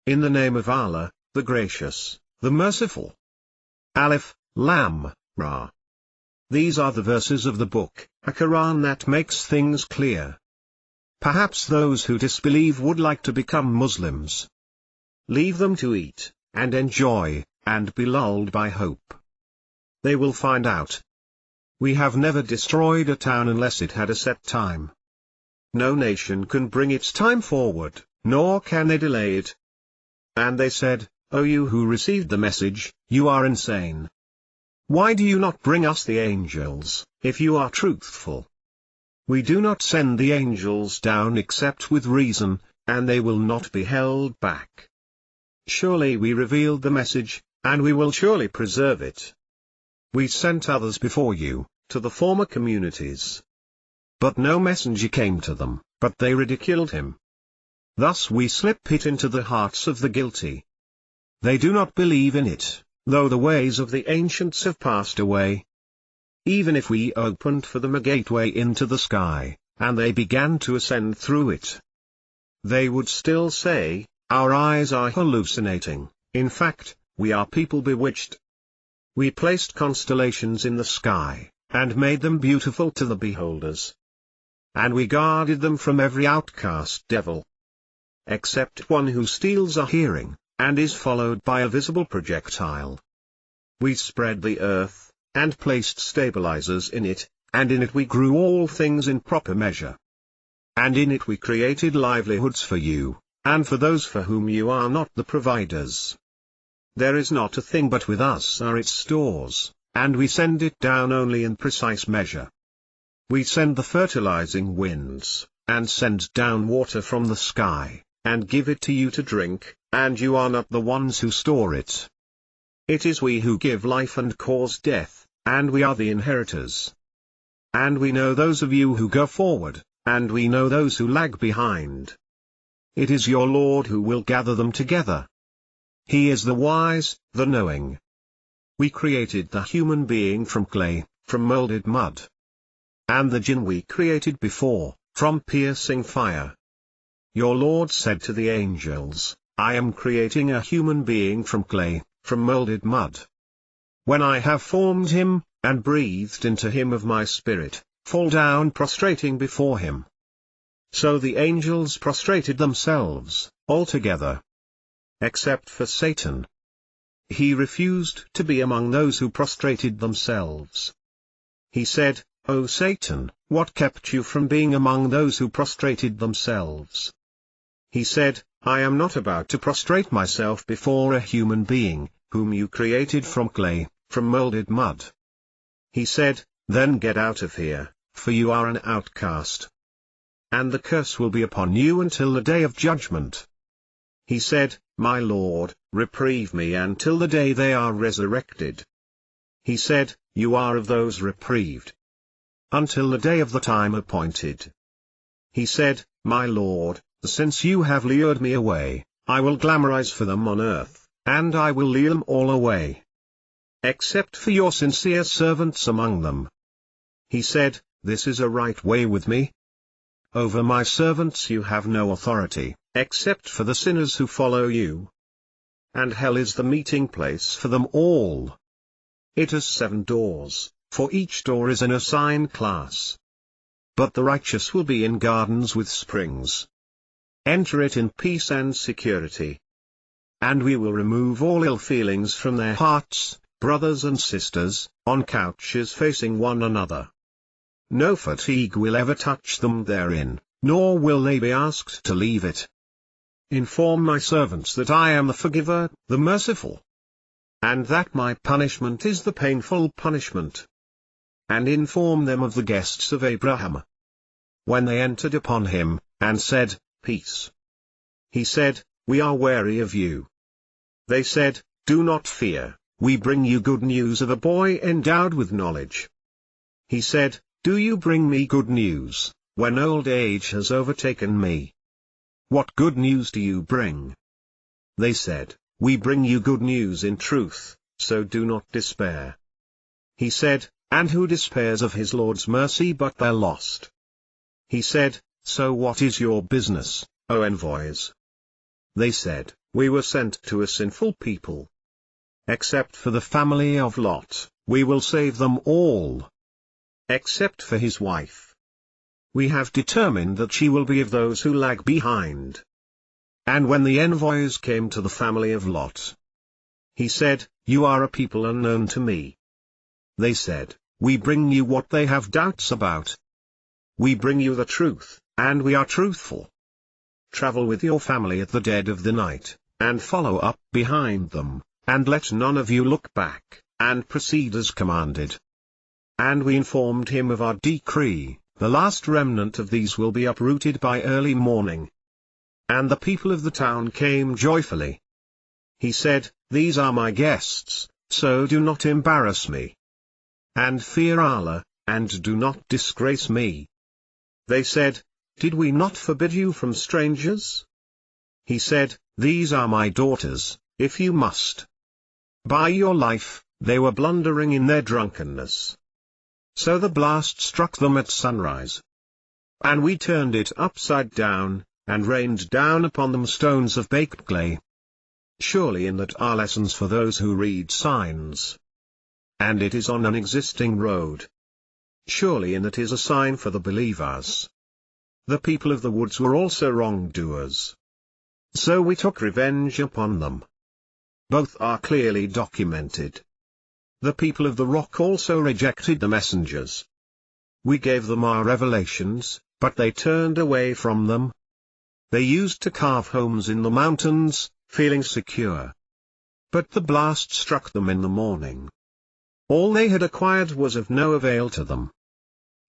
In the name of Allah, the Gracious, the Merciful. Alif, Lam, Ra. These are the verses of the book, a Quran that makes things clear. Perhaps those who disbelieve would like to become Muslims. Leave them to eat, and enjoy, and be lulled by hope. They will find out. We have never destroyed a town unless it had a set time. No nation can bring its time forward, nor can they delay it. And they said, O you who received the message, you are insane. Why do you not bring us the angels, if you are truthful? We do not send the angels down except with reason, and they will not be held back. Surely we revealed the message, and we will surely preserve it. We sent others before you, to the former communities. But no messenger came to them, but they ridiculed him. Thus we slip it into the hearts of the guilty. They do not believe in it, though the ways of the ancients have passed away. Even if we opened for them a gateway into the sky, and they began to ascend through it, they would still say, our eyes are hallucinating, in fact, we are people bewitched. We placed constellations in the sky, and made them beautiful to the beholders. And we guarded them from every outcast devil. Except one who steals a hearing, and is followed by a visible projectile. We spread the earth, and placed stabilizers in it, and in it we grew all things in proper measure. And in it we created livelihoods for you, and for those for whom you are not the providers. There is not a thing but with us are its stores, and we send it down only in precise measure. We send the fertilizing winds, and send down water from the sky, and give it to you to drink, and you are not the ones who store it. It is we who give life and cause death, and we are the inheritors. And we know those of you who go forward, and we know those who lag behind. It is your Lord who will gather them together. He is the wise, the knowing. We created the human being from clay, from molded mud. And the jinn we created before, from piercing fire. Your Lord said to the angels, I am creating a human being from clay, from molded mud. When I have formed him, and breathed into him of my spirit, fall down prostrating before him. So the angels prostrated themselves, altogether. Except for Satan. He refused to be among those who prostrated themselves. He said, O Satan, what kept you from being among those who prostrated themselves? He said, I am not about to prostrate myself before a human being, whom you created from clay, from molded mud. He said, then get out of here, for you are an outcast. And the curse will be upon you until the day of judgment. He said, my Lord, reprieve me until the day they are resurrected. He said, you are of those reprieved. Until the day of the time appointed. He said, my Lord, since you have lured me away, I will glamorize for them on earth, and I will lure them all away. Except for your sincere servants among them. He said, this is a right way with me. Over my servants you have no authority, except for the sinners who follow you. And hell is the meeting place for them all. It has 7 doors, for each door is an assigned class. But the righteous will be in gardens with springs. Enter it in peace and security. And we will remove all ill feelings from their hearts, brothers and sisters, on couches facing one another. No fatigue will ever touch them therein, nor will they be asked to leave it. Inform my servants that I am the forgiver, the merciful. And that my punishment is the painful punishment. And inform them of the guests of Abraham. When they entered upon him, and said, Peace. He said, We are wary of you. They said, Do not fear, we bring you good news of a boy endowed with knowledge. He said, Do you bring me good news, when old age has overtaken me? What good news do you bring? They said, We bring you good news in truth, so do not despair. He said, And who despairs of his Lord's mercy but they're lost? He said, So what is your business, O envoys? They said, We were sent to a sinful people. Except for the family of Lot, we will save them all. Except for his wife. We have determined that she will be of those who lag behind. And when the envoys came to the family of Lot, he said, "You are a people unknown to me." They said, "We bring you what they have doubts about. We bring you the truth, and we are truthful. Travel with your family at the dead of the night, and follow up behind them, and let none of you look back, and proceed as commanded." And we informed him of our decree, the last remnant of these will be uprooted by early morning. And the people of the town came joyfully. He said, "These are my guests, so do not embarrass me. And fear Allah, and do not disgrace me." They said, "Did we not forbid you from strangers?" He said, "These are my daughters, if you must. By your life." They were blundering in their drunkenness. So the blast struck them at sunrise. And we turned it upside down, and rained down upon them stones of baked clay. Surely in that are lessons for those who read signs. And it is on an existing road. Surely in that is a sign for the believers. The people of the woods were also wrongdoers. So we took revenge upon them. Both are clearly documented. The people of the rock also rejected the messengers. We gave them our revelations, but they turned away from them. They used to carve homes in the mountains, feeling secure. But the blast struck them in the morning. All they had acquired was of no avail to them.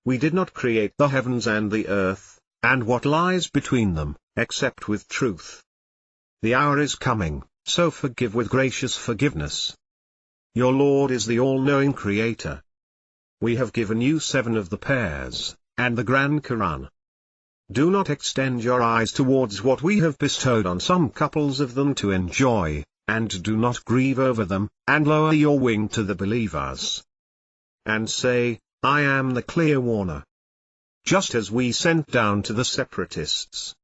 We did not create the heavens and the earth, and what lies between them, except with truth. The hour is coming, so forgive with gracious forgiveness. Your Lord is the all-knowing Creator. We have given you 7 of the pairs, and the Grand Quran. Do not extend your eyes towards what we have bestowed on some couples of them to enjoy, and do not grieve over them, and lower your wing to the believers. And say, I am the clear warner. Just as we sent down to the separatists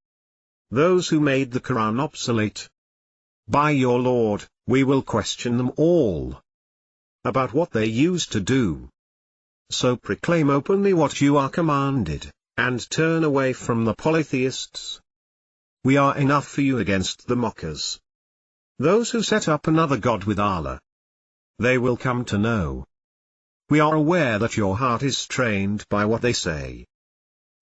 those who made the Quran obsolete. By your Lord, we will question them all about what they used to do. So proclaim openly what you are commanded, and turn away from the polytheists. We are enough for you against the mockers. Those who set up another god with Allah. They will come to know. We are aware that your heart is strained by what they say.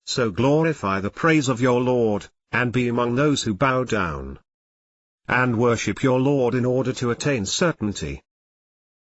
So glorify the praise of your Lord, and be among those who bow down. And worship your Lord in order to attain certainty.